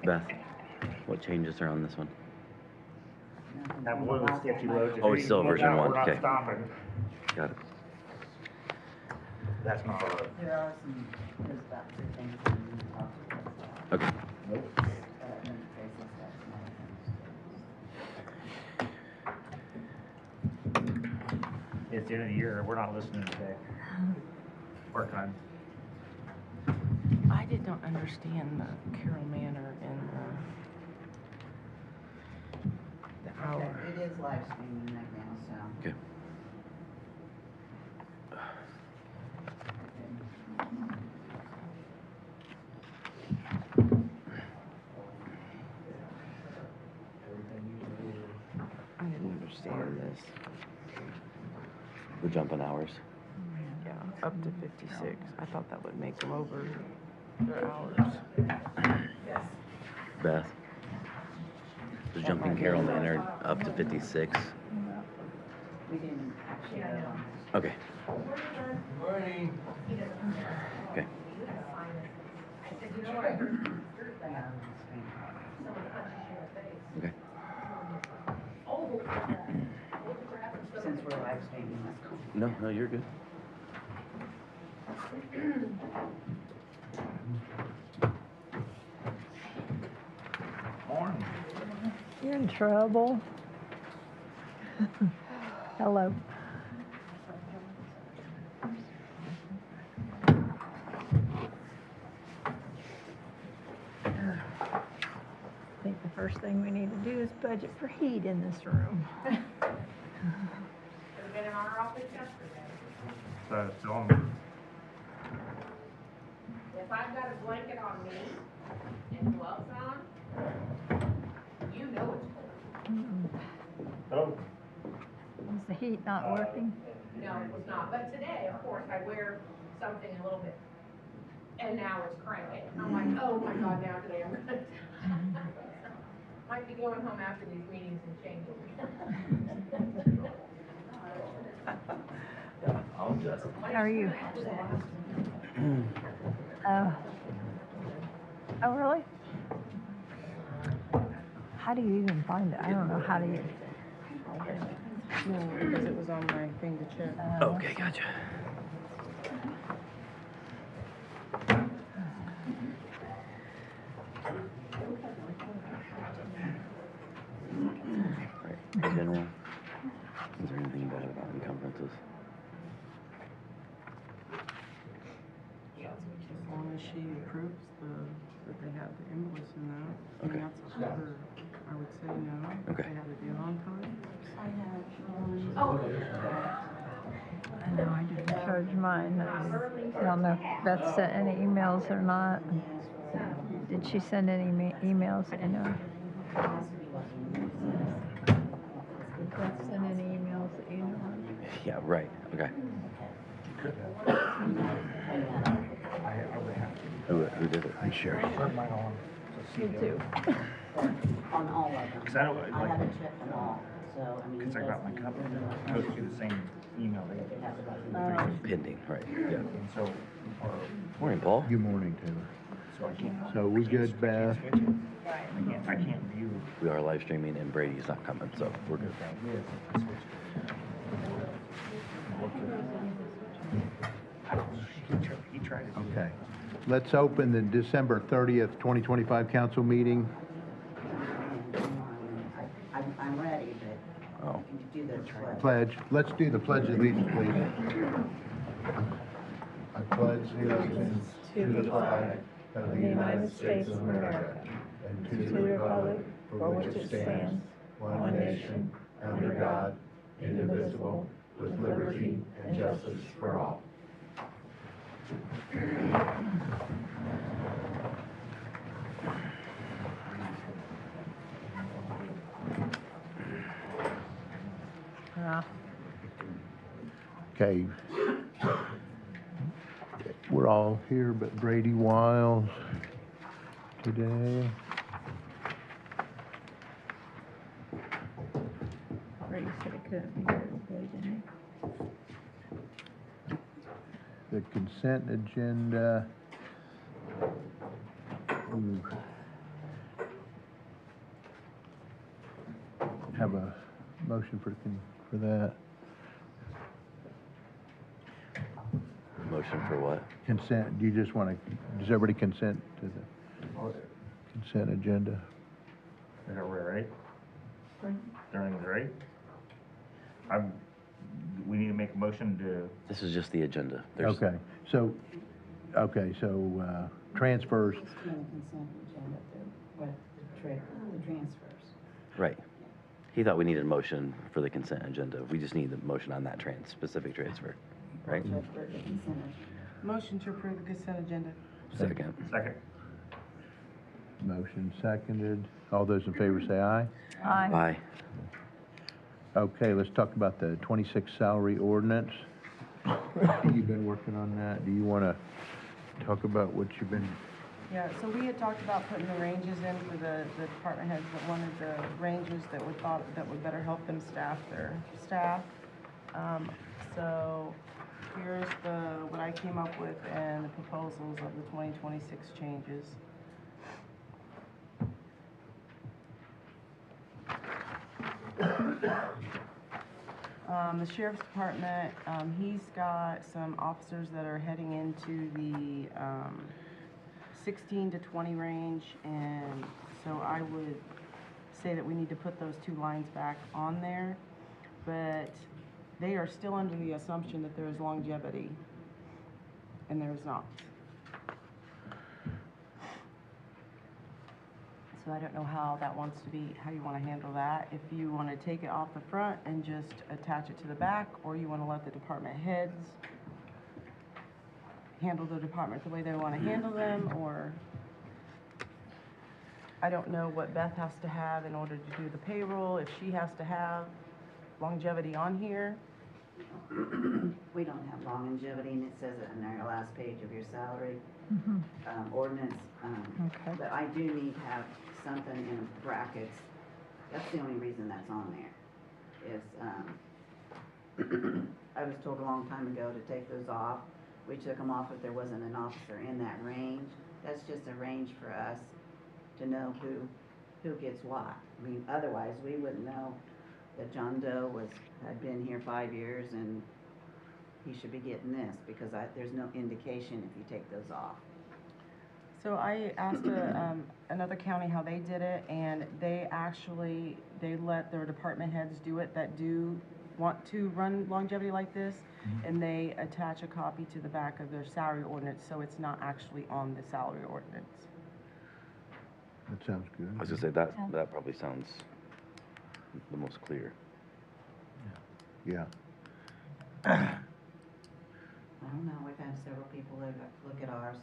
Beth, what changes are on this one? That blue sketchy load. Oh, it's still version 1, We're not okay. stopping. Got it. That's not our. There are some, there's about 3 things that we need to talk about. Okay. It's the end of the year. We're not listening today. Work time. I did not understand the Carroll Manor and the hour. It is live streaming right now, so. Okay. I didn't understand this. We're jumping hours. Yeah, up to 56. I thought that would make them over their hours. Beth, we're jumping Carroll Manor up to 56. We didn't actually vote on this. Okay. Okay. Okay. Since we're live streaming, let's go. No, you're good. Morning. You're in trouble. Hello. I think the first thing we need to do is budget for heat in this room. Been in our office yesterday. So it's on. If I've got a blanket on me and gloves on, you know it's cold. Oh. Is the heat not working? No, it was not. But today, of course, I wear something a little bit, and now it's cranking. I'm like, oh my God, now today I'm gonna might be going home after these meetings and changing. How are you? Oh, really? How do you even find it? I don't know how to use No, because it was on my thing to check. it. Okay, gotcha. Right. In general, is there anything bad about encumbrances? As long as she approves that they have the invoice in that. Okay. And that's another, I would say no. Okay. They have it due on time. I know I didn't charge mine. I don't know if Beth sent any emails or not. Did she send any emails? I know. Did Beth send any emails that you know of? Yeah, right. Okay. Who did it? I'm sure. Turn mine on. Me too. On all of them. Cause I don't I like. haven't checked them all, so, I mean. Cause I got my company, it goes through the same email. Pending, right. Yeah. And so, or, Morning, Paul. Good morning, Taylor. so I can't. So we good, Beth? I can't view. We are live streaming and Brady's not coming, so we're good. He tried to do Okay. Let's open the December 30th, 2025 council meeting. I'm ready, but Oh. you can do the Pledge. Let's do the pledge of allegiance, please. I pledge allegiance to the flag of the United States of America and to the republic for which it stands, one nation, under God, indivisible, with liberty and justice for all. Okay. We're all here but Brady Wiles today. Brady said it couldn't be here today, didn't he? The consent agenda. have a motion for that? Motion for what? Consent, do you just want to, does everybody consent to the consent agenda? Is that right? Right. Everything's right? We need to make a motion to, This is just the agenda. Okay, so, transfers, It's on the consent agenda, with the transfers. Right. He thought we needed a motion for the consent agenda. We just need the motion on that specific transfer, right? To approve the consent agenda. Motion to approve the consent agenda. Second. second. motion seconded. All those in favor say aye. Aye. Aye. Okay, let's talk about the 26 salary ordinance. You've been working on that. Do you want to talk about what you've been, Yeah, so we had talked about putting the ranges in for the department heads that wanted the ranges that would thought that would better help them staff their staff. So here's what I came up with and the proposals of the 2026 changes. The sheriff's department, he's got some officers that are heading into the 16 to 20 range, and so I would say that we need to put those two lines back on there, but they are still under the assumption that there is longevity, and there is not. So I don't know how that wants to be, how you want to handle that. If you want to take it off the front and just attach it to the back, or you want to let the department heads handle the department the way they want to handle them, or I don't know what Beth has to have in order to do the payroll, if she has to have longevity on here. We don't have longevity, and it says it in our last page of your salary ordinance. Okay. But I do need to have something in brackets. That's the only reason that's on there, is, I was told a long time ago to take those off. We took them off if there wasn't an officer in that range. That's just a range for us to know who gets what. I mean, otherwise, we wouldn't know that John Doe had been here 5 years and he should be getting this, because there's no indication if you take those off. So I asked another county how they did it, and they let their department heads do it that do want to run longevity like this, and they attach a copy to the back of their salary ordinance, so it's not actually on the salary ordinance. that sounds good. I was gonna say, that probably sounds the most clear. Yeah. I don't know, we've had several people look at ours.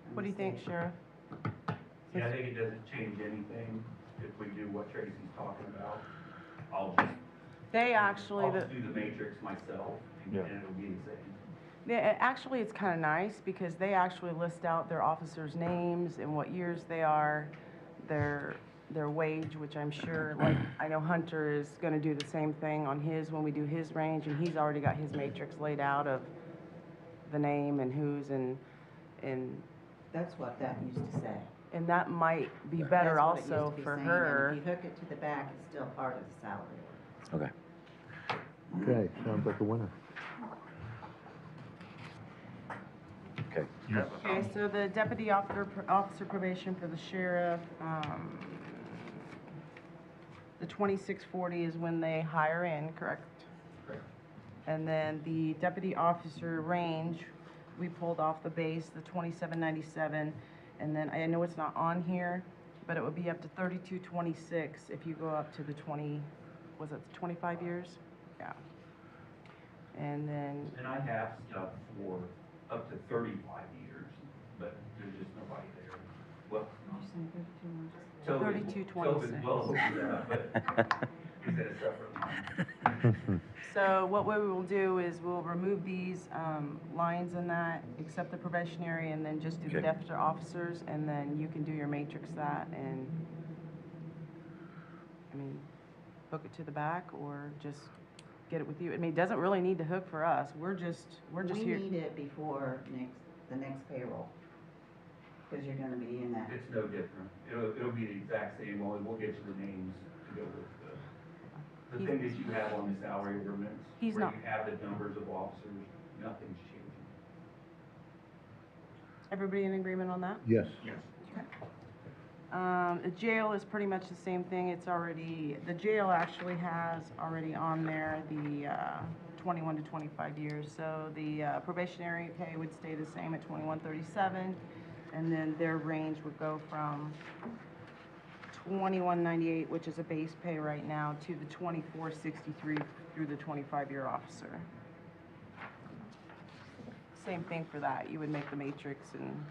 and What do you think, say- Sheriff? Yeah, I think it doesn't change anything if we do what Tracy's talking about. I'll just I'll do the matrix myself, and it'll be the same. Yeah, actually, it's kind of nice because they actually list out their officers' names and what years they are, their wage, which I'm sure, like, I know Hunter is gonna do the same thing on his, when we do his range, and he's already got his matrix laid out of the name and who's and That's what that used to say. and that might be better That's what it used also to be for saying, her. and if you hook it to the back, it's still part of the salary. Okay. Okay, sounds like a winner. Okay. Okay, so the deputy officer probation for the sheriff, the 2640 is when they hire in, correct? Correct. And then the deputy officer range, we pulled off the base, the 2797, and then I know it's not on here, but it would be up to 3226 if you go up to the 25 years? Yeah. And then, And I have stuff for up to 35 years, but there's just nobody there. Well, Toby's 3226. well over that, but he's at a separate line. so what we will do is we'll remove these lines in that, except the probationary, and then just do the Okay. deputy officers, and then you can do your matrix that, and, I mean, hook it to the back, or just get it with you. I mean, it doesn't really need to hook for us. We're just here. We need it before the next payroll, because you're gonna be in that. It's no different. It'll be the exact same, only we'll get you the names to go with The thing that you have on the salary ordinance, He's where not. you have the numbers of officers, nothing's changing. Everybody in agreement on that? Yes. Yes. The jail is pretty much the same thing. It's already, the jail actually has already on there the 21 to 25 years. So the probationary pay would stay the same at 2137, and then their range would go from 2198, which is a base pay right now, to the 2463 through the 25-year officer. Same thing for that. You would make the matrix and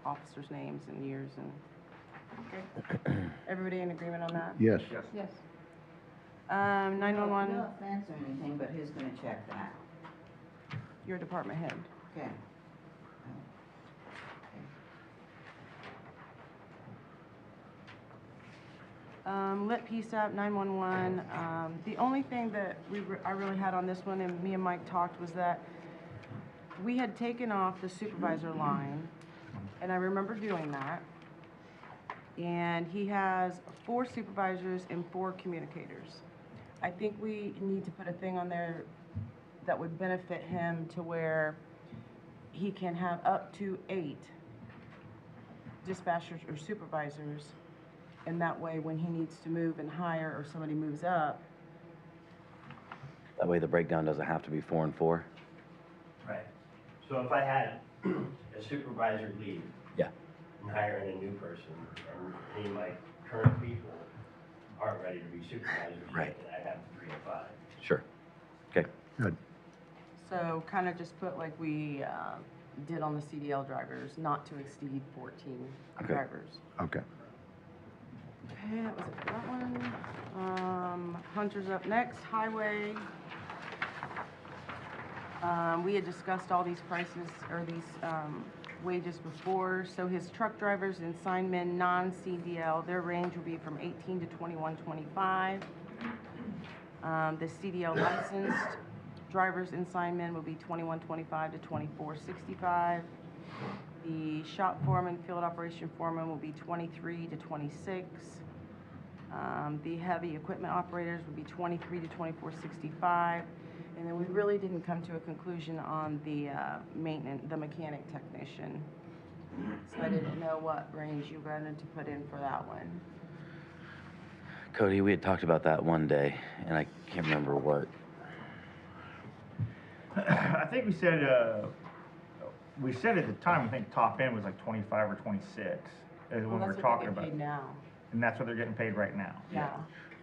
officers' names and years and. Okay. Everybody in agreement on that? Yes. Yes. Yes. 911, No offense or anything, but who's gonna check that? your department head. Okay. Lit PSAP 911, the only thing that I really had on this one, and me and Mike talked, was that we had taken off the supervisor line, and I remember doing that. And he has 4 supervisors and 4 communicators. I think we need to put a thing on there that would benefit him to where he can have up to 8 dispatchers or supervisors. And that way, when he needs to move and hire or somebody moves up, That way the breakdown doesn't have to be 4 and 4. Right. So if I had a supervisor leave Yeah. and hiring a new person, and any of my current people aren't ready to be supervisors Right. yet, then I have 3 and 5. Sure. Okay. Good. so kind of just put like we did on the CDL drivers, not to exceed 14 Okay. drivers. Okay. Okay, that was it for that one. Hunter's up next, highway. We had discussed all these prices, or these wages before. So his truck drivers and signmen, non-CDL, their range will be from 18 to 21.25. The CDL licensed drivers and signmen will be 21.25 to 24.65. The shop foreman, field operation foreman will be 23 to 26. The heavy equipment operators would be 23 to 24.65. And then we really didn't come to a conclusion on the maintenance, the mechanic technician. So I didn't know what range you wanted to put in for that one. Cody, we had talked about that one day, and I can't remember what. I think we said at the time, I think top end was like 25 or 26, is when Well, we're that's what talking they about. get paid now. And that's what they're getting paid right now. Yeah.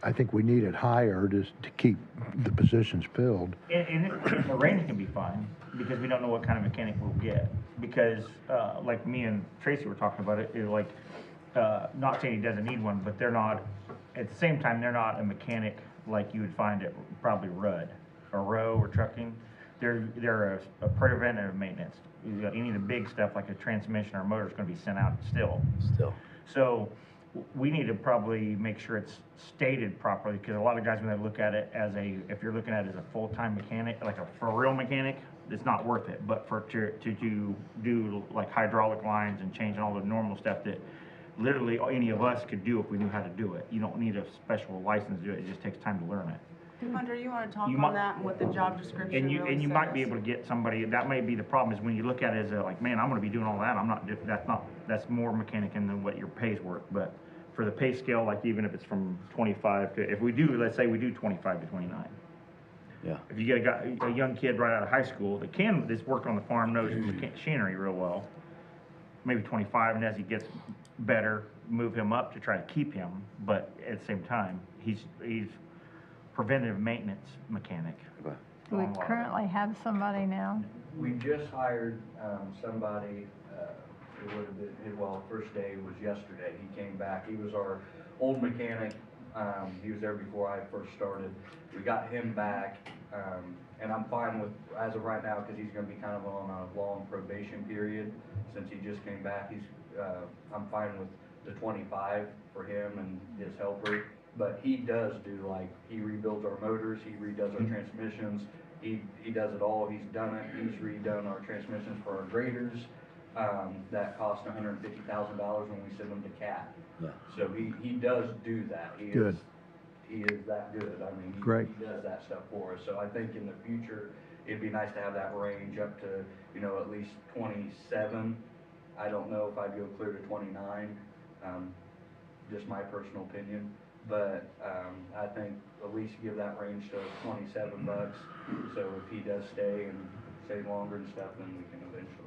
I think we need it higher just to keep the positions filled. And the range can be fine, because we don't know what kind of mechanic we'll get. Because, like me and Tracy were talking about it, is like, not saying he doesn't need one, but they're not, at the same time, they're not a mechanic like you would find at probably Rudd, or Rowe, or trucking. They're a preventive maintenance. Any of the big stuff, like a transmission or a motor, is gonna be sent out still. Still. So we need to probably make sure it's stated properly, because a lot of guys, when they look at it as if you're looking at it as a full-time mechanic, like a for real mechanic, it's not worth it. But to do like hydraulic lines and changing all the normal stuff that literally any of us could do if we knew how to do it. You don't need a special license to do it. It just takes time to learn it. Hunter, you want to talk You on might- that and what the job description And really you might be says? able to get somebody, that may be the problem, is when you look at it as like, man, I'm gonna be doing all that, that's more mechanic than what your pay's worth. But for the pay scale, like even if it's from 25 to, if we do, let's say we do 25 to 29. Yeah. If you get a young kid right out of high school that's worked on the farm, knows machinery real well, maybe 25, and as he gets better, move him up to try to keep him. But at the same time, he's preventative maintenance mechanic. Okay. Do we on a lot of currently have somebody now? We just hired somebody, it would have been, well, first day was yesterday. He came back. He was our old mechanic. He was there before I first started. We got him back, and I'm fine with, as of right now, because he's going to be kind of on a long probation period since he just came back. I'm fine with the 25 for him and his helper. But he does do, like, he rebuilds our motors, he redoes our transmissions, he does it all. He's done it. He's redone our transmissions for our graders. That cost $150,000 when we send them to CAT. Yeah. So he does do that. Good. he is that good. I mean, Great. he does that stuff for us. So I think in the future, it'd be nice to have that range up to, you know, at least 27. I don't know if I'd go clear to 29, just my personal opinion. But I think at least give that range to $27. So if he does stay and stay longer and stuff, then we can eventually.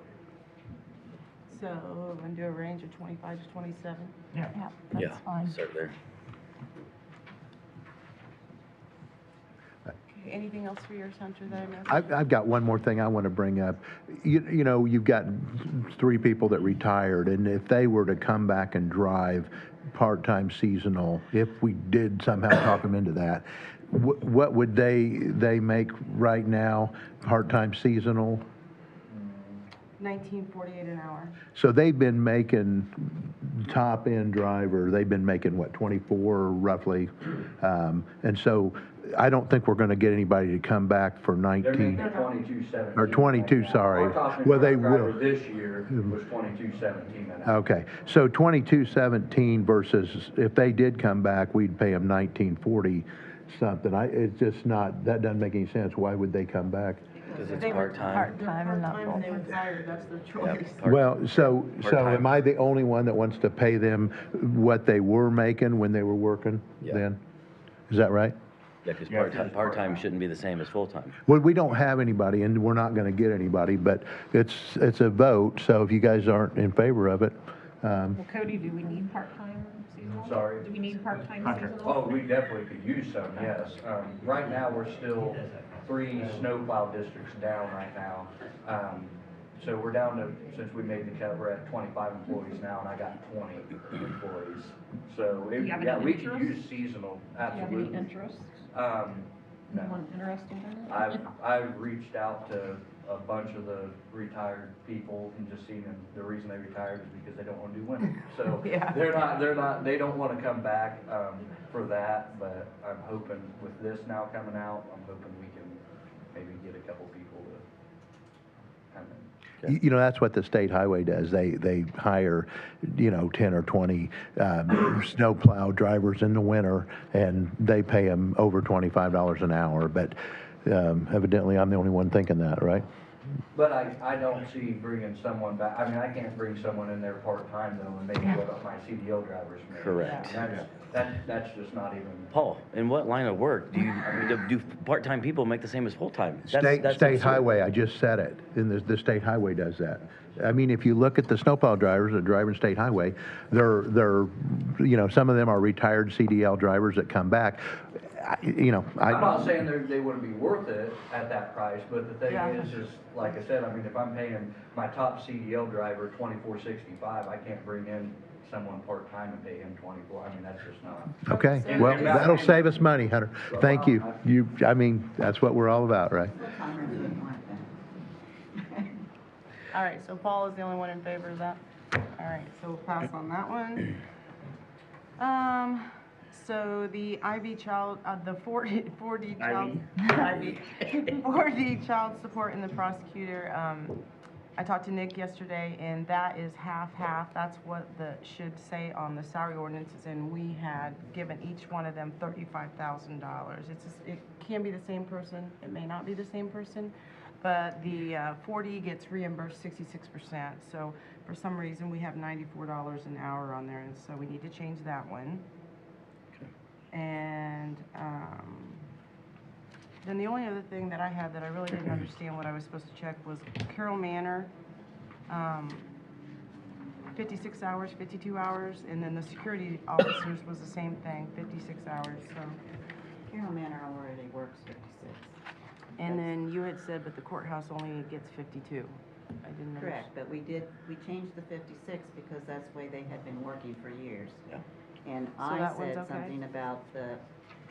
So we're gonna do a range of 25 to 27. Yeah. Yeah, Yeah, that's fine. start there. Okay, anything else for yours, Hunter, that I missed? I've got one more thing I want to bring up. You know, you've got 3 people that retired, and if they were to come back and drive part-time seasonal, if we did somehow talk them into that, what would they make right now, part-time seasonal? $19.48 an hour. So they've been making, top-end driver, they've been making, what, 24 roughly? And so I don't think we're going to get anybody to come back for They're 19. making 22.17. Or 22, right now. sorry. Our top-end Well, they driver will. this year was 22.17 an hour. Okay, so 22.17 versus, if they did come back, we'd pay them 19.40 something. It's just not, that doesn't make any sense. Why would they come back? Because it's They were part-time. Part-time and not Part-time and they full-time. retired, that's their Yeah, choice. part- Well, so part-time. am I the only one that wants to pay them what they were making when they were working Yeah. then? Is that right? Yeah, because Yeah, part-time, it's part-time part-time. shouldn't be the same as full-time. Well, we don't have anybody, and we're not gonna get anybody, but it's a vote, so if you guys aren't in favor of it, Well, Cody, do we need part-time seasonal? Sorry? Do we need part-time Hunter. seasonal? Oh, we definitely could use some, yes. Right now, we're still 3 snowplow districts down right now. So we're down to, since we made the cut, we're at 25 employees now, and I got 20 employees. So, Do you have yeah, any we could interest? use seasonal, Do you have any absolutely. interest? No. Anyone interested in it? I've reached out to a bunch of the retired people and just seen them, the reason they retired is because they don't want to do winter. So Yeah. they don't want to come back, for that, but I'm hoping with this now coming out, I'm hoping we can maybe get a couple people to come in. you know, that's what the state highway does. They hire, 10 or 20 snowplow drivers in the winter, and they pay them over $25 an hour. But evidently, I'm the only one thinking that, right? But I don't see bringing someone back, I mean, I can't bring someone in there part-time though and make what my CDL drivers make. Correct. That's just not even. Paul, in what line of work do part-time people make the same as full-time? State absurd. highway, I just said it, and the state highway does that. I mean, if you look at the snowplow drivers that drive in state highway, they're some of them are retired CDL drivers that come back. I'm not saying they wouldn't be worth it at that price, but the thing Yeah. is, like I said, I mean, if I'm paying my top CDL driver $24.65, I can't bring in someone part-time and pay him $24. I mean, that's just not. Okay, well, that'll save us money, Hunter. Thank you. That's what we're all about, right? What time are you like that? All right, so Paul is the only one in favor of that? All right, so we'll pass on that one. So the IB child, the 4D child, IB, 4D child support and the prosecutor, I talked to Nick yesterday, and that is half-half. That's what should say on the salary ordinances, and we had given each one of them $35,000. It can be the same person, it may not be the same person, but the 4D gets reimbursed 66%. So for some reason, we have $94 an hour on there, and so we need to change that one. And then the only other thing that I had that I really didn't understand what I was supposed to check was Carroll Manor, 56 hours, 52 hours, and then the security officers was the same thing, 56 hours, so. Carroll Manor already works 56. And then you had said, but the courthouse only gets 52. I didn't Correct, but we changed the 56 because that's the way they had been working for years. Yeah. And So I that one's said okay? something about the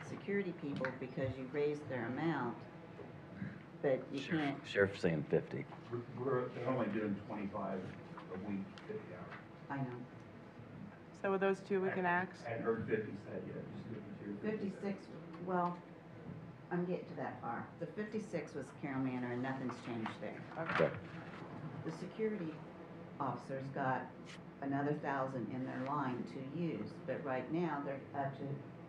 security people because you raised their amount, but you can't. Sheriff's saying 50. They're only doing 25 a week, 50 hours. I know. So with those two, we can axe? I hadn't heard 50 said yet, just doing 56, well, I'm getting to that part. The 56 was Carroll Manor and nothing's changed there. Okay. The security officers got another 1,000 in their line to use, but right now, they're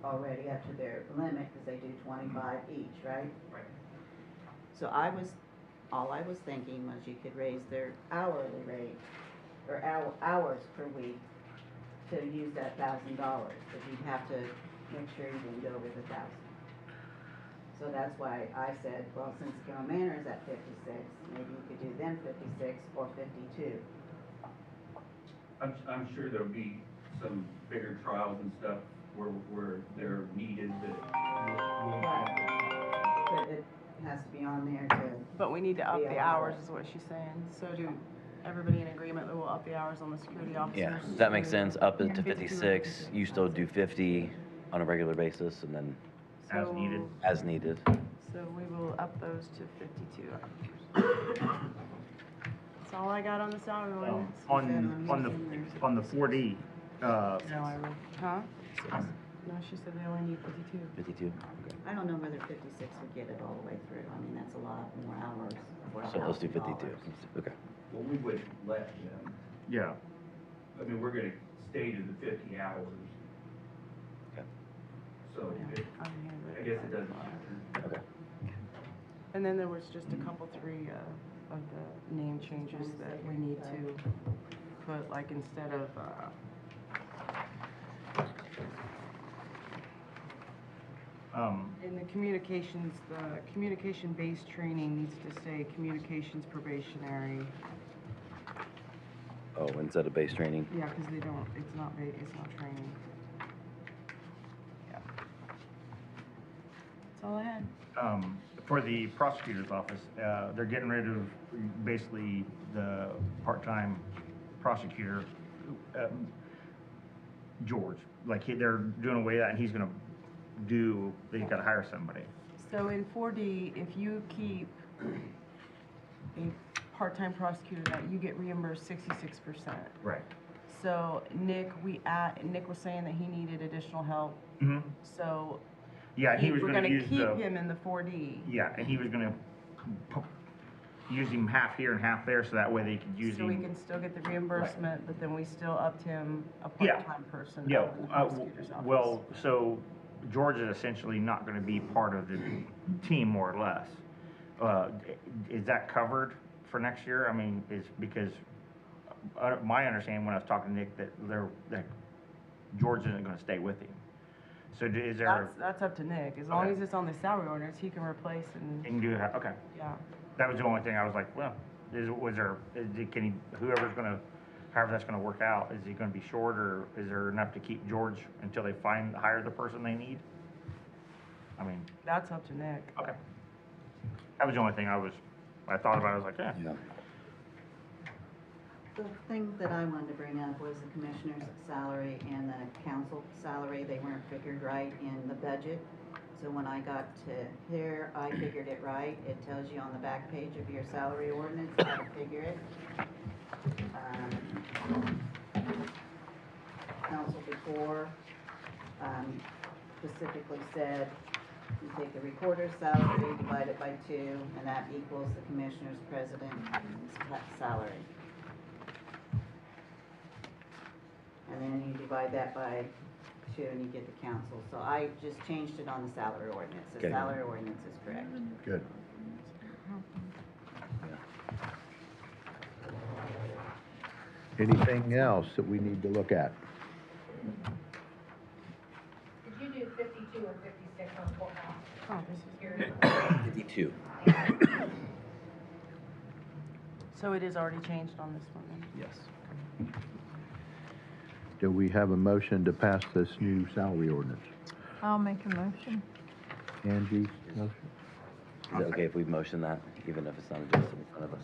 already up to their limit, because they do 25 each, right? Right. So all I was thinking was you could raise their hourly rate, or hours per week, to use that $1,000, but you'd have to make sure you didn't go over the 1,000. So that's why I said, well, since Carroll Manor is at 56, maybe you could do them 56 or 52. I'm sure there'll be some bigger trials and stuff where they're needed But it has to be on there to, But we need to up Be the allowed. hours, is what she's saying. So do everybody in agreement that we'll up the hours on the security officers? Yeah, does that make sense? Up it to 52 or 56, 56? you still do 50 on a regular basis, and then As So- needed. as needed. So we will up those to 52 hours. That's all I got on the salary ordinance. On the 4D, No, I wrote, huh? No, she said they only need 52. 52? Okay. I don't know whether 56 would get it all the way through. I mean, that's a lot more hours for So let's do $1,000. 52. Okay. well, we wouldn't let them. yeah. I mean, we're gonna stay to the 50 hours. Okay. So it, I'm here, but- I guess it doesn't matter. Okay. And then there was just a couple, three of the name changes that we need to put, like instead of, in the communication-based training needs to say communications probationary. Oh, instead of base training? Yeah, because they don't, it's not training. Yeah. That's all I had. For the prosecutor's office, they're getting rid of basically the part-time prosecutor, George. Like, they're doing away with that, and he's gonna they've gotta hire somebody. So in 4D, if you keep a part-time prosecutor, that you get reimbursed 66%. Right. So Nick was saying that he needed additional help, Mm-hmm. so Yeah, he was we're gonna gonna use keep the, him in the 4D. yeah, and he was gonna use him half here and half there, so that way they could use So we him. can still get the reimbursement, but then we still upped him a Yeah. part-time person Yeah, out in the prosecutor's office. well, so George is essentially not gonna be part of the team, more or less. Is that covered for next year? I mean, is, because my understanding when I was talking to Nick, that George isn't gonna stay with him. So is there, That's up to Nick. As long Okay. as it's on the salary ordinance, he can replace and, can do, okay. yeah. That was the only thing I was like, well, whoever's gonna, however that's gonna work out, is he gonna be short, or is there enough to keep George until they hire the person they need? I mean, That's up to Nick. okay. That was the only thing I thought about, I was like, yeah. Yeah. The thing that I wanted to bring up was the commissioner's salary and the council salary. They weren't figured right in the budget. So when I got to here, I figured it right. It tells you on the back page of your salary ordinance how to figure it. Council before specifically said you take the recorder's salary, divide it by 2, and that equals the commissioner's president's salary. And then you divide that by 2 and you get the council. So I just changed it on the salary ordinance. The Okay. salary ordinance is correct. Good. Anything else that we need to look at? Did you do 52 or 56 on courthouse? Oh, this is 52. So it is already changed on this one then? Yes. Do we have a motion to pass this new salary ordinance? I'll make a motion. Angie's motion? Is it okay if we motion that, even if it's not adjusted in front of us?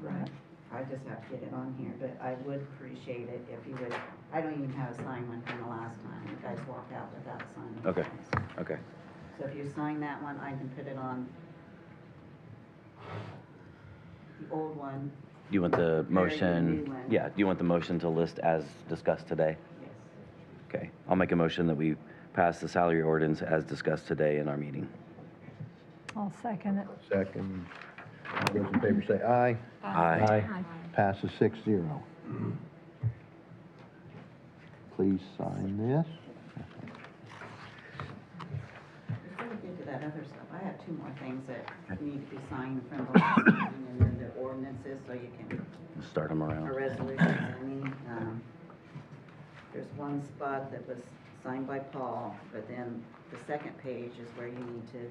Right. I just have to get it on here, but I would appreciate it if you would, I don't even have a signed one from the last time. You guys walked out without a signed one. Okay, okay. So if you sign that one, I can put it on the old one. Do you want the Very motion? new one. Yeah, do you want the motion to list as discussed today? Yes. Okay, I'll make a motion that we pass the salary ordinance as discussed today in our meeting. I'll second it. Second. All those in favor say aye. Aye. Aye. Passes 6-0. Please sign this. Before we get to that other stuff, I have two more things that need to be signed from the last meeting, and then the ordinances, so you can, Start them around. or resolutions, I mean. There's one spot that was signed by Paul, but then the second page is where you need to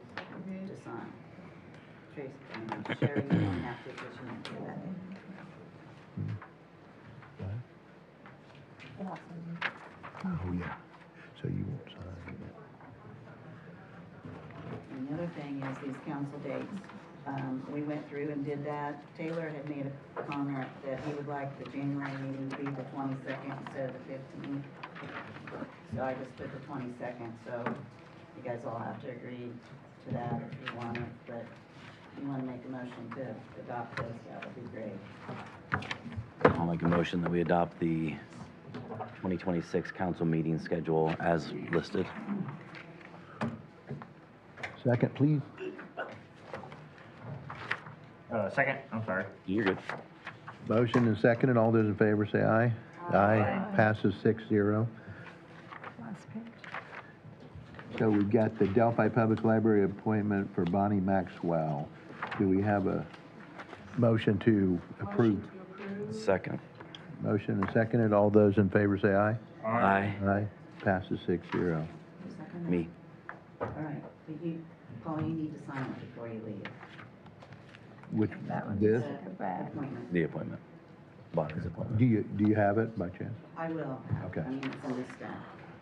sign. Trace, Sherry, you don't have to, because you won't do that. Oh, yeah. So you won't sign it. And the other thing is these council dates. We went through and did that. Taylor had made a comment that he would like the January meeting to be the 22nd instead of the 15th. So I just put the 22nd, so you guys all have to agree to that if you want it, but if you want to make a motion to adopt this, that would be great. I'll make a motion that we adopt the 2026 council meeting schedule as listed. Second, please. Second, I'm sorry. You're good. Motion and second, and all those in favor say aye. Aye. Passes 6-0. Last page. So we've got the Delphi Public Library appointment for Bonnie Maxwell. Do we have a motion to approve? Motion to approve. Second. Motion and second, and all those in favor say aye. Aye. Aye. Passes 6-0. Second? Me. All right, but you, Paul, you need to sign it before you leave. Which, That one. this? The back. appointment. The appointment. Bonnie's appointment. Do you have it by chance? I will. Okay. I mean, it's in this stack.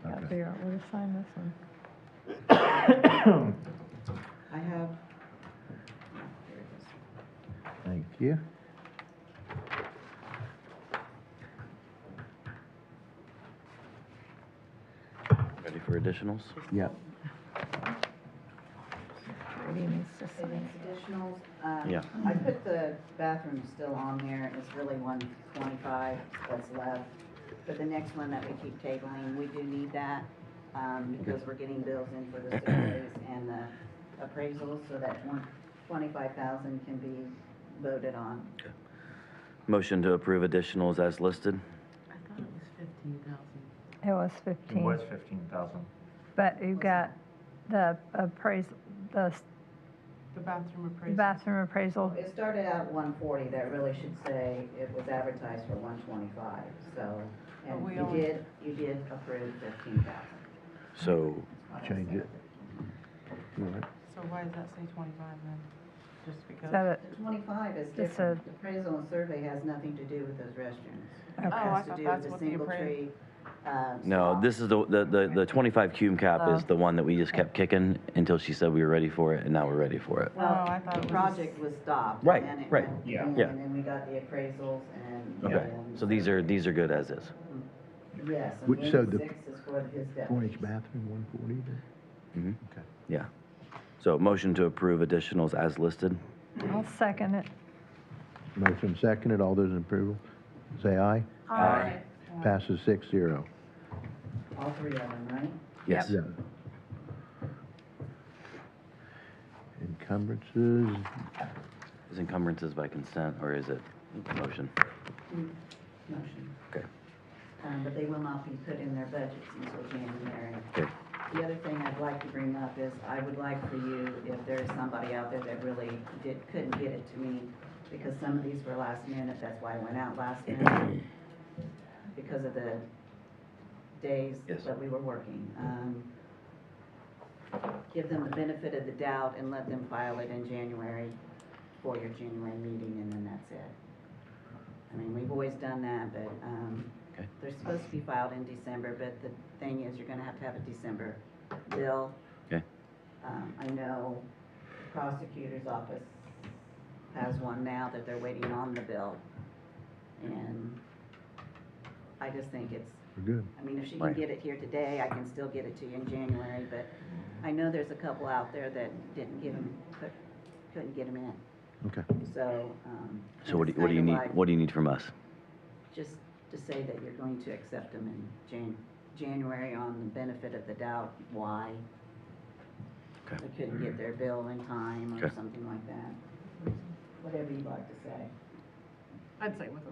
Gotta Okay. figure out where to sign this one. I have, yeah, there it is. Thank you. Ready for additionals? Yep. Brady needs to So sign. these additionals, Yeah. I put the bathroom still on there, it's really 125 that's left. For the next one that we keep tabling, we do need that, because we're getting bills in for the surveys and the appraisals, so that 25,000 can be voted on. Motion to approve additionals as listed. I thought it was 15,000. It was It 15. was 15,000. But you got the appraisal, the The bathroom appraisal. bathroom appraisal. It started out at 140, that really should say it was advertised for 125, so, But and we you only- did approve 15,000. So, Change it. You want it? So why does that say 25 then? Just because? Is that The 25 is It's different. The appraisal and survey has nothing to do with those restrooms. Okay. It Oh, I has to thought do that's with what the the single appraisal. tree. no, stop. this is the 25 cume cap is the one that we just kept kicking until she said we were ready for it, and now we're ready for it. Oh, I Well, thought it the was- project was stopped. Right, And then it right. went Yeah. in, Yeah. And then we got the appraisals and. Okay, and so these are good as is. Yes, and Which- so the 86 is for his debt. For each bathroom, 140 then? Mhm. Okay. Yeah. So motion to approve additionals as listed. I'll second it. Motion seconded, all those in approval, say aye. Aye. Passes 6-0. All three of them, right? Yes. Yeah. Encumbrances, Is encumbrances by consent or is it motion? Motion. Okay. But they will not be put in their budgets until January. Okay. The other thing I'd like to bring up is I would like for you, if there's somebody out there that really couldn't get it to me, because some of these were last minute, that's why I went out last minute, because of the days Yes. that we were working. Give them the benefit of the doubt and let them file it in January for your January meeting, and then that's it. I mean, we've always done that, but, Okay. they're supposed to be filed in December, but the thing is, you're gonna have to have a December bill. Okay. I know the prosecutor's office has one now that they're waiting on the bill. And I just think it's, we're good. I mean, if she can Right. get it here today, I can still get it to you in January, but I know there's a couple out there that didn't get them, couldn't get them in, Okay. so, So what do it's you kinda need, like- what do you need from us? just to say that you're going to accept them in January on the benefit of the doubt, why Okay. they couldn't get their bill in time or Okay. something like that. Whatever you'd like to say. I'd say with a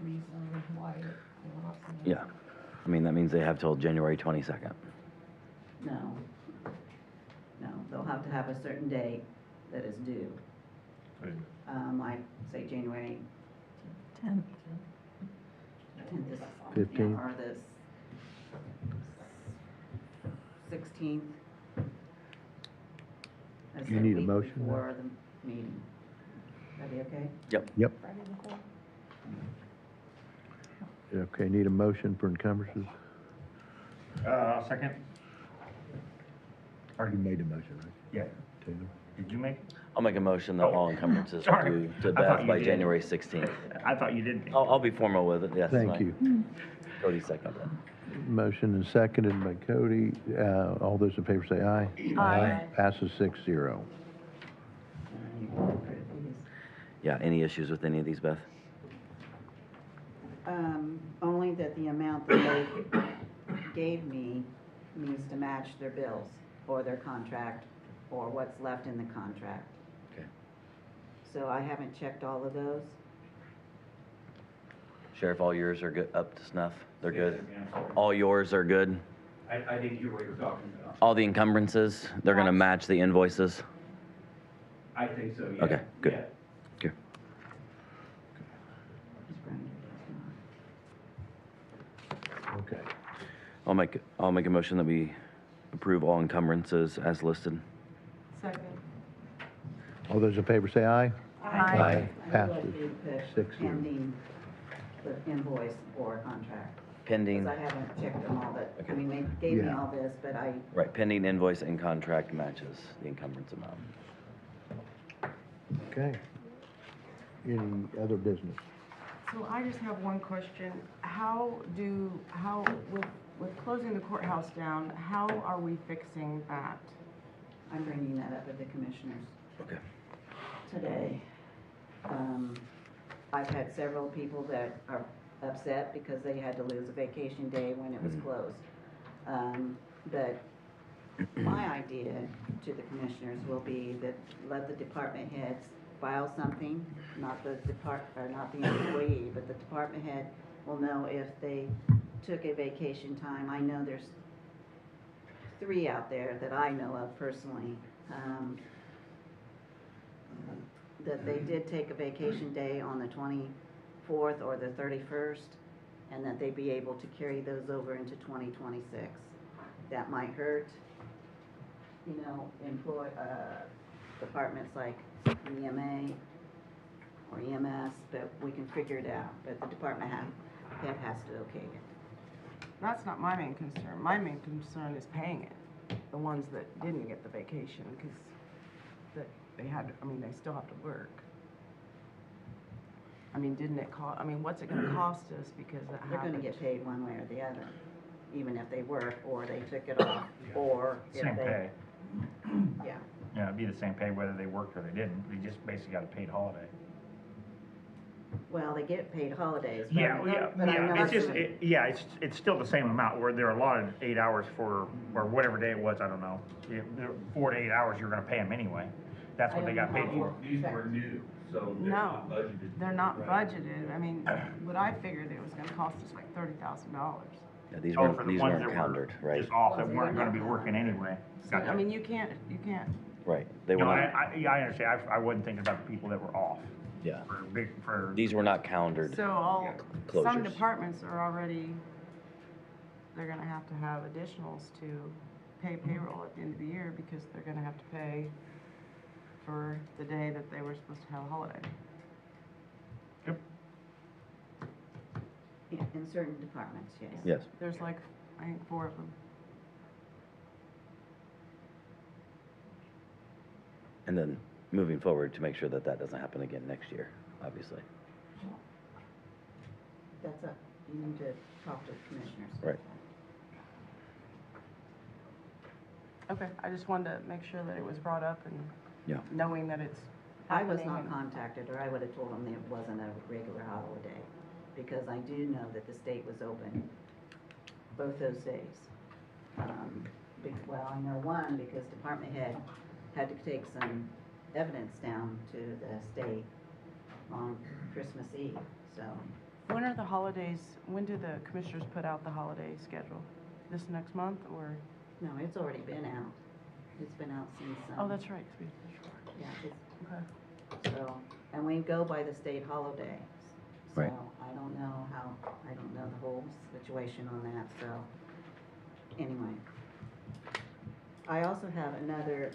reason why it went off. Yeah. I mean, that means they have till January 22nd. No. No, they'll have to have a certain date that is due. Like, say, January 10th. 10th is. 15th. Or the 16th. That's You the need a week motion now? before the meeting. That be okay? Yep. Yep. Friday before. Okay, need a motion for encumbrances? Second? Already made a motion, right? Yeah. Taylor? Did you make? it? I'll make a motion that Oh, all encumbrances are sorry. due to I thought Beth you by did. January 16th. I thought you did. I'll be formal with it, yes. Thank fine. you. Cody seconded it. Motion and seconded by Cody. All those in favor say aye. Aye. Passes 6-0. You can approve these. Yeah, any issues with any of these, Beth? Only that the amount that they gave me needs to match their bills or their contract or what's left in the contract. Okay. So I haven't checked all of those. Sheriff, all yours are good, up to snuff? They're Say good? that again, sorry. All yours are good? I didn't hear what you were talking about. All the encumbrances, they're gonna match the invoices? I think so, yeah. Okay, good. Yeah. Okay. Ms. Brenda does not. Okay. I'll make a motion that we approve all encumbrances as listed. Second. All those in favor say aye. Aye. I would Passes like you to 6-0. put pending the invoice or contract. Pending, Because I haven't checked them all, but, I Okay. mean, they gave me Yeah. all this, but I, right, pending invoice and contract matches the encumbrance amount. Okay. Any other business? So I just have one question. With closing the courthouse down, how are we fixing that? I'm bringing that up with the commissioners Okay. today. I've had several people that are upset because they had to lose a vacation day when it was closed. But my idea to the commissioners will be that let the department heads file something, not the employee, but the department head will know if they took a vacation time. I know there's 3 out there that I know of personally, that they did take a vacation day on the 24th or the 31st, and that they be able to carry those over into 2026. That might hurt, departments like EMA or EMS, but we can figure it out. But the department head has to okay it. That's not my main concern. My main concern is paying it. The ones that didn't get the vacation, because they still have to work. I mean, what's it gonna cost us because that They're happened? gonna get paid one way or the other, even if they work, or they took it off, or if Same they. pay. Yeah, Yeah, it'd be the same pay whether they worked or they didn't. They just basically got a paid holiday. well, they get paid holidays, but Yeah, but I know it's just, it's- it's still the same amount where they're allotted 8 hours for, or whatever day it was, I don't know. 4 to 8 hours, you're gonna pay them anyway. That's what they got paid for. These were new, so they're No, not budgeted. they're not Right. budgeted. I mean, what I figured it was gonna cost us like $30,000. Yeah, these Oh, weren't, for the these ones weren't that were countered, right? just off, that weren't gonna be working anyway. So, Gotcha. I mean, you can't, Right. They were No, not, I understand. I wasn't thinking about the people that were off yeah. for. These were not countered. so some Closures. departments are already, they're gonna have to have additionals to pay payroll at the end of the year because they're gonna have to pay for the day that they were supposed to have a holiday. Yep. Yeah, in certain departments, yes. Yes. There's like, I think 4 of them. And then moving forward to make sure that that doesn't happen again next year, obviously. That's up, you need to talk to the commissioners. about Right. Okay, I just wanted to make sure that it was brought up and Yeah. knowing that it's I was happening not and- contacted, or I would have told them it wasn't a regular holiday, because I do know that the state was open both those days. Well, I know one, because department head had to take some evidence down to the state on Christmas Eve, so. When are the holidays, when do the commissioners put out the holiday schedule? This next month, or? No, it's already been out. It's been out since, Oh, that's right. yeah, it's, Okay. so, and we go by the state holidays. So Right. I don't know the whole situation on that, so, anyway. I also have another,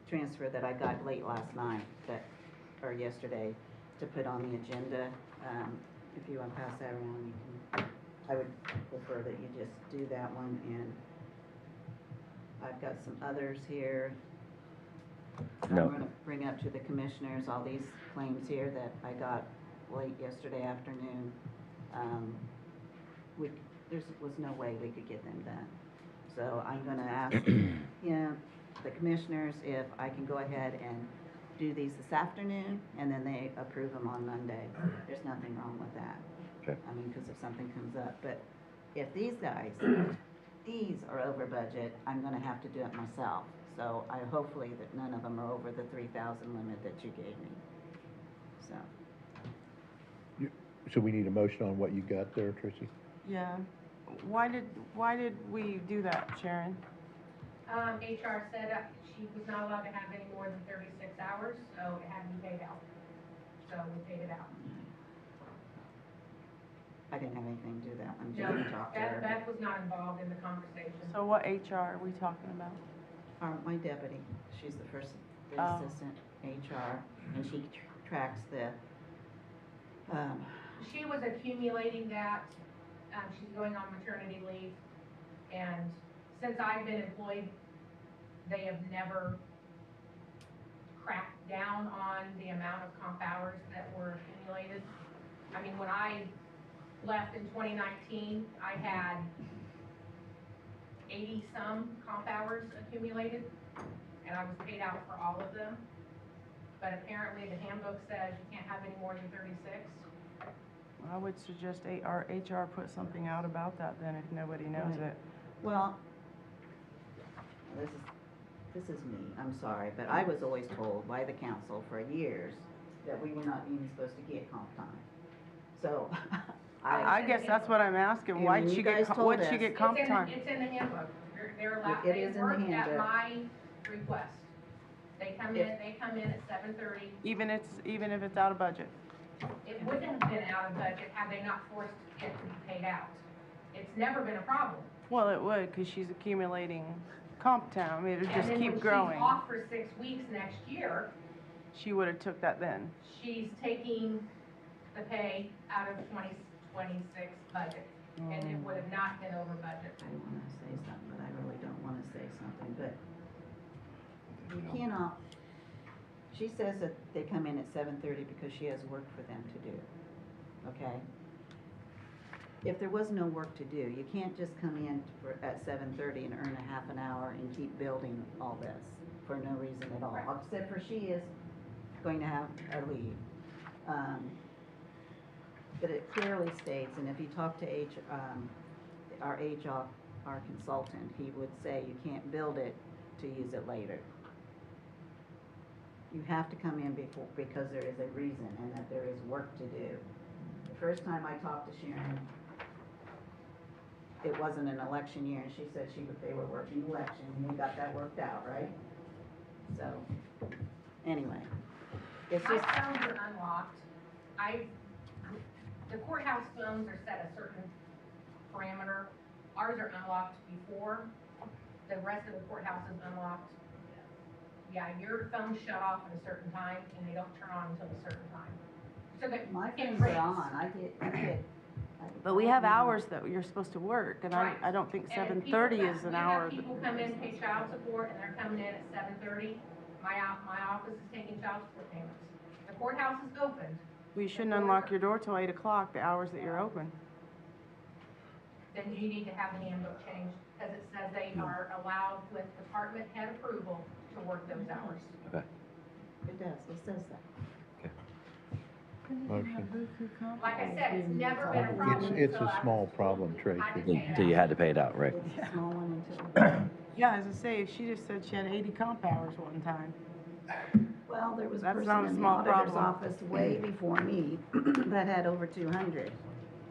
transfer that I got late last night, or yesterday, to put on the agenda. If you want to pass that around, I would prefer that you just do that one, and I've got some others here. No. I'm gonna bring up to the commissioners all these claims here that I got late yesterday afternoon. There was no way we could get them done. So I'm gonna ask the commissioners if I can go ahead and do these this afternoon, and then they approve them on Monday. There's nothing wrong with that. Okay. I mean, because if something comes up, but if these guys, these are over budget, I'm gonna have to do it myself. So hopefully that none of them are over the 3,000 limit that you gave me. So, So we need a motion on what you got there, Tracy? Yeah. Why did we do that, Sharon? HR said she was not allowed to have any more than 36 hours, so it had to be paid out. So we paid it out. I didn't have anything to do that one. No, Jamie talked to her. Beth was not involved in the conversation. So what HR are we talking about? My deputy, she's the first, the Oh. assistant HR, and she tracks the, She was accumulating that, she's going on maternity leave, and since I've been employed, they have never cracked down on the amount of comp hours that were accumulated. I mean, when I left in 2019, I had 80-some comp hours accumulated, and I was paid out for all of them. But apparently, the handbook says you can't have any more than 36. I would suggest our HR put something out about that then, if nobody knows Right. it. well, this is me, I'm sorry, but I was always told by the council for years that we were not even supposed to get comp time. So, I guess that's what I'm asking. And Why'd when she you get, guys told what'd she us- get comp time? It's in the handbook. They're allowed, It they is in the work at handbook. my request. They come in at 7:30. Even if it's out of budget? It wouldn't have been out of budget had they not forced it to be paid out. It's never been a problem. Well, it would, because she's accumulating comp time. I mean, it'd just keep And growing. then when she's off for 6 weeks next year, She would've took that then. she's taking the pay out of 2026 budget. And it would have not been over budget. I want to say something, but I really don't want to say something, but you cannot, she says that they come in at 7:30 because she has work for them to do, okay? If there was no work to do, you can't just come in at 7:30 and earn a half an hour and keep building all this for no reason at all, Right. except for she is going to have a leave. But it clearly states, and if you talk to our HR consultant, he would say you can't build it to use it later. You have to come in because there is a reason and that there is work to do. The first time I talked to Sharon, it wasn't an election year, and she said they were working election, and we got that worked out, right? So, anyway, it's My just, phones are unlocked. The courthouse phones are set a certain parameter. Ours are unlocked before. The rest of the courthouse is unlocked. Yeah, your phones shut off at a certain time and they don't turn on until a certain time. So that my it phones rings. are on, I get. But we have hours that you're supposed to work, and Right. I don't think And if 7:30 people is an we hour. have people come in, pay child support, and they're coming in at 7:30. My office is taking child support payments. The courthouse is open. We shouldn't unlock your door till 8 o'clock, the hours that you're open. Then you need to have the handbook changed, because it says they are allowed with department head approval to work those hours. Okay. It does, it says that. Motion. Like I said, it's never been a problem. It's until a I small was told problem, I Tracy. had to pay it So you out. had to pay it out, right? It's a small one until. Yeah, as I say, she just said she had 80 comp hours one time. Well, there was a That's person not a in the small auditor's problem. office way before me that had over 200.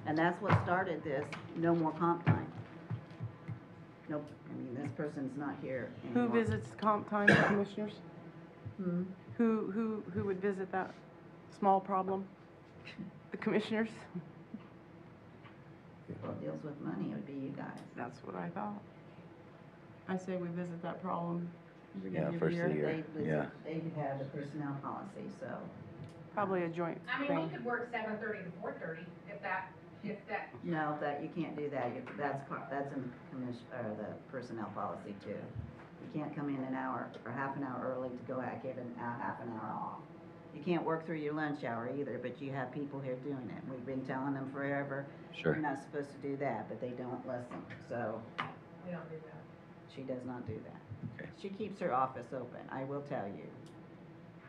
And that's what started this, no more comp time. Nope, I mean, this person's not here Who anymore. visits comp time, commissioners? Hmm? Who would visit that small problem? The commissioners? What deals with money, it would be you guys. That's what I thought. I say we visit that problem Yeah, beginning of the first of the year. year. They Yeah. have the personnel policy, so. Probably a joint I mean, we thing. could work 7:30 to 4:30 if that, No, that, you can't do that. That's in the personnel policy too. You can't come in an hour or half an hour early to go out, get half an hour off. You can't work through your lunch hour either, but you have people here doing it. We've been telling them forever. Sure. You're not supposed to do that, but they don't listen, so we don't do that. she does not do that. Okay. She keeps her office open, I will tell you.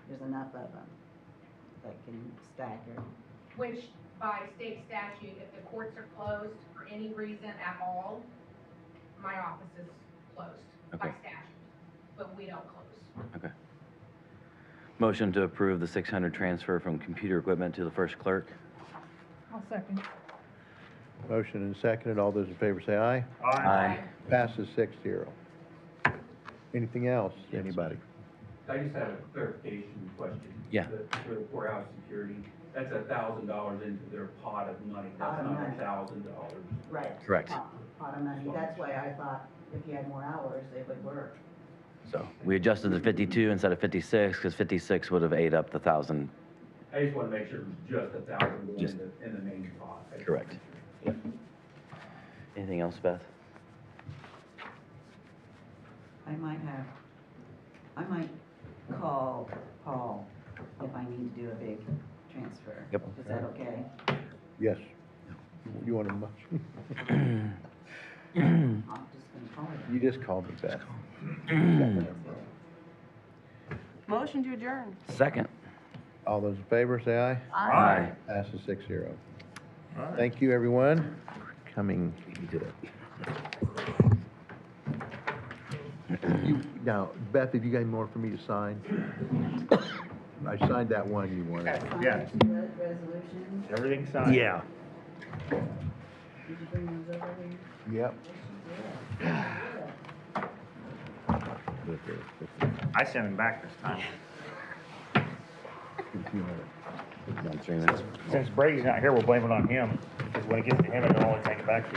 There's enough of them that can stack her. Which, by state statute, if the courts are closed for any reason at all, my office is closed by Okay. statute, but we don't close. Okay. Motion to approve the 600 transfer from computer equipment to the first clerk. I'll second. Motion and seconded. All those in favor say aye. Aye. Passes 6-0. Anything else, anybody? I just have a clarification question. Yeah. For the courthouse security, that's $1,000 into their pot of money, Pot that's of not money. $1,000. Right. Correct. Pot of money, that's why I thought if you had more hours, it would work. So we adjusted to 52 instead of 56 because 56 would have ate up the 1,000. I just want to make sure it was just 1,000 going Just- in the main pot. I just Correct. wanna make sure. Anything else, Beth? I might call Paul if I need to do a big transfer. Yep. Is that okay? Yes. You want a motion? I'm just gonna call him. You just called me, Beth. Motion to adjourn. Second. All those in favor say aye. Aye. Passes 6-0. Thank you, everyone, for coming. You did it. Now, Beth, have you got any more for me to sign? I signed that one you wanted. Yeah. Resolution, Everything's signed. Yeah. did you bring those over here? Yep. I sent him back this time. Done 3 minutes. Since Brady's not here, we'll blame it on him, because when it gets to him, I can only take it back to you.